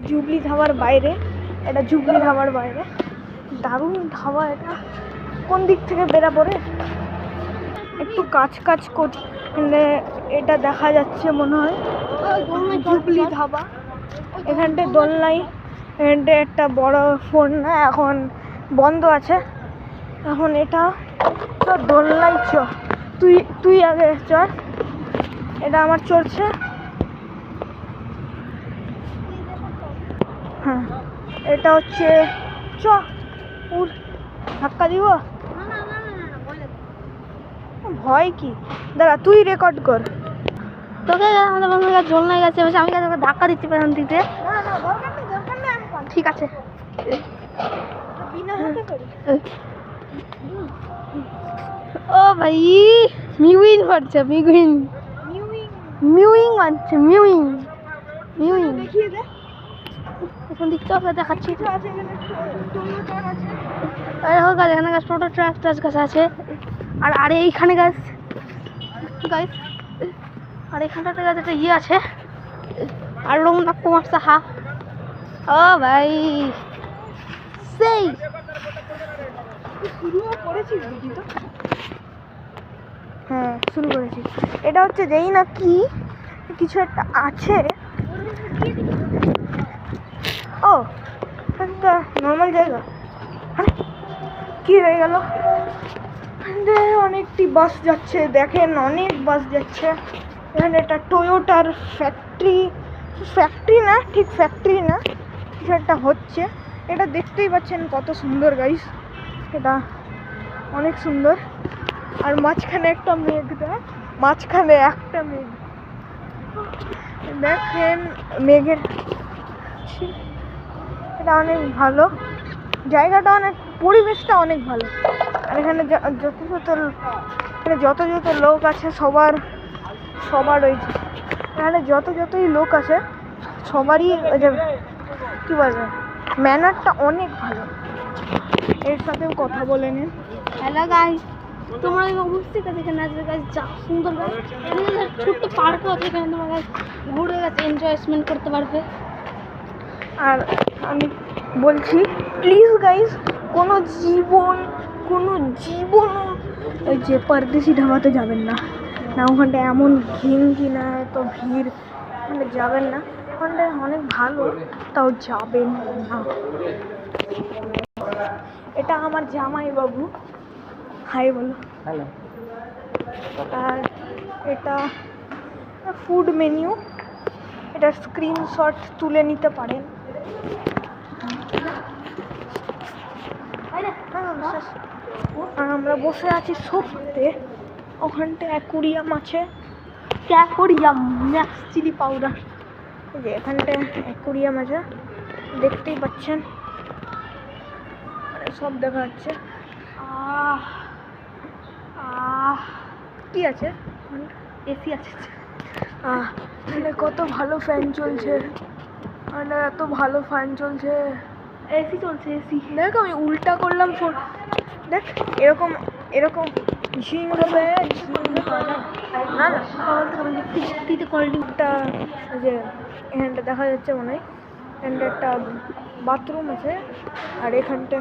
Jubilee ধাবার বাইরে, এটা jubilee ধাবার বাইরে দারুণ ধাবা। এটা কোন দিক থেকে বেরা পড়ে একটু কাজ করলে এটা দেখা যাচ্ছে মনে হয় জুবলি ধাবা। এখানটায় দোলনাই, এখানটায় একটা বড় ফোন না এখন বন্ধ আছে। এখন এটা তো দোলনাই চ, তুই আগে চল, এটা আমার চলছে। হ্যাঁ এটা হচ্ছে চ উর ধাক্কা দিব, ভয় কি? দাঁড়া তুই রেকর্ড কর। তোকে আমাদের বন্ধুর কাছে জল নাই গেছে, আমি তোকে ধাক্কা দিচ্ছি পেছন দিতে। ঠিক আছে ও ভাই মিউইং করছে, মিউইং মানছে, মিউইং দেখিয়ে দে এখন দিকটা দেখাচ্ছি। আছে হোক গাছ, এখানে গাছ টোটো ট্রাক গাছ আছে। আর এইখানে গাছ আর এখানটাতে গাছ একটা ইয়ে আছে। আর রঘুনাথ কুমার সাহা, ও ভাই সেই হ্যাঁ শুরু করেছি। এটা হচ্ছে যেই না কি কিছু একটা আছে। ও একটা নর্মাল জায়গা, কি হয়ে গেল? অনেকটি বাস যাচ্ছে, দেখেন অনেক বাস যাচ্ছে। এখানে একটা টয়োটার ফ্যাক্টরি না, ঠিক ফ্যাক্টরি না, কিছু একটা হচ্ছে। এটা দেখতেই পাচ্ছেন কত সুন্দর গাইস, এটা অনেক সুন্দর। আর মাঝখানে একটা মেঘ, দেখেন মেঘের, এটা অনেক ভালো জায়গাটা, অনেক পরিবেশটা অনেক ভালো। আর এখানে যত লোক আছে সবার রয়েছে। এখানে যতই লোক আছে সবারই কি বলবে ম্যানারটা অনেক ভালো। এর সাথেও কথা বলে নিন। হ্যালো গাইস, তোমরা অবশ্যই কাছে এখানে আসবে গাইস, যা সুন্দর গাছ, ছোট্ট পার্কও আছে এখানে, তোমরা গাছ ঘুরে গেছে এনজয়মেন্ট করতে পারবে। আর আমি বলছি প্লিজ গাইস, কোনো জীবনও ওই যে পরদেশি ধাবাতে যাবেন না, ওখানটা এমন ঘিনা এত ভিড়, ওখানে যাবেন না। ওখানটা অনেক ভালো, তাও যাবেন না। এটা আমার জামাই বাবু, হাই বলো। হ্যালো। আর এটা ফুড মেনু, এটার স্ক্রিনশট তুলে নিতে পারেন। আর আমরা বসে আছি সোফাতে, ওখানটা অ্যাকুরিয়াম আছে, ম্যাক্স চিলি পাউডার। এই যে এখানটা অ্যাকুরিয়াম আছে, দেখতেই পাচ্ছেন, সব দেখা যাচ্ছে। কি আছে? এসি আছে। এখানে কত ভালো ফ্যান চলছে, এত ভালো ফ্যান চলছে, এসি চলছে, এসি। দেখ আমি উল্টা করলাম ফোন, দেখ এরকম ঝিং হবে না কোয়ালিটিটা। যে এখানটা দেখা যাচ্ছে মনে হয় এখানটা একটা বাথরুম আছে, আর এখানটা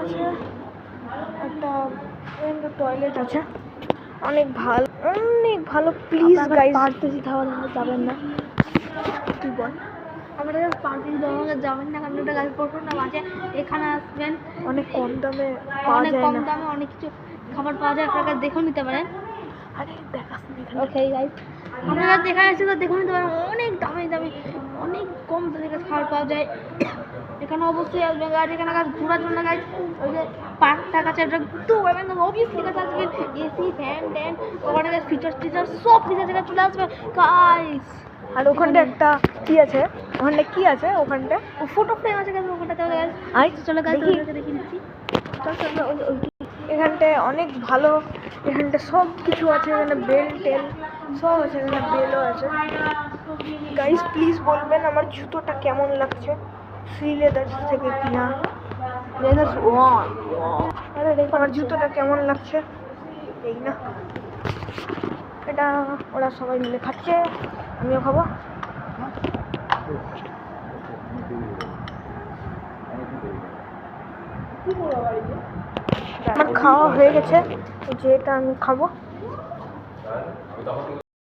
আছে একটা টয়লেট আছে, অনেক ভালো। প্লিজ গাইস পারতেছি তাহলে যাবেন না, তুই বল। আমরা পারতেছি যাবেন না, কারণ ওটা গাড়ি পড়বো না, মাঝে এখানে আসবেন, অনেক কম দামে অনেক কম দামে অনেক কিছু খাবার পাওয়া যায়, আপনারা দেখেও নিতে পারেন। আরে দেখাস ওকে গাইস, আপনারা দেখা যাচ্ছে তো দেখে নিতে পারেন, অনেক দামি অনেক কম দামে খাবার পাওয়া যায়। এখানে অবশ্যই আসবেন গাইস, এখানে গাছ ঘোরার জন্য গাইস, ওই যে পার্কটা কাছে এটা ঘুরতে পারবেন, অবভিয়াসলি কাছে আসবেন, এসি ফ্যান ওখানে গাছ ফিচার সব কিছু জায়গায় চলে আসবে গাইস। আর ওখানটা একটা কি আছে, ওখানটা ফটো ফ্রেম আছে গাইস, ওখানটাতে গাইস চলে গাইস দেখে নিচ্ছি। এখানটায় অনেক ভালো, এখানটা সব কিছু আছে, এখানে বেল টেল সব আছে, এখানে বেলও আছে। গাইস প্লিজ বলবেন আমার জুতোটা কেমন লাগছে, শ্রী লেদার্স থেকে কিনা, লেদার্স ওয়ান। আরে দেখো আমার জুতোটা কেমন লাগছে, এই না এটা ওরা সবাই মিলে খাচ্ছে, আমিও খাবো। আমার খাওয়া হয়ে গেছে, যেটা আমি খাবো।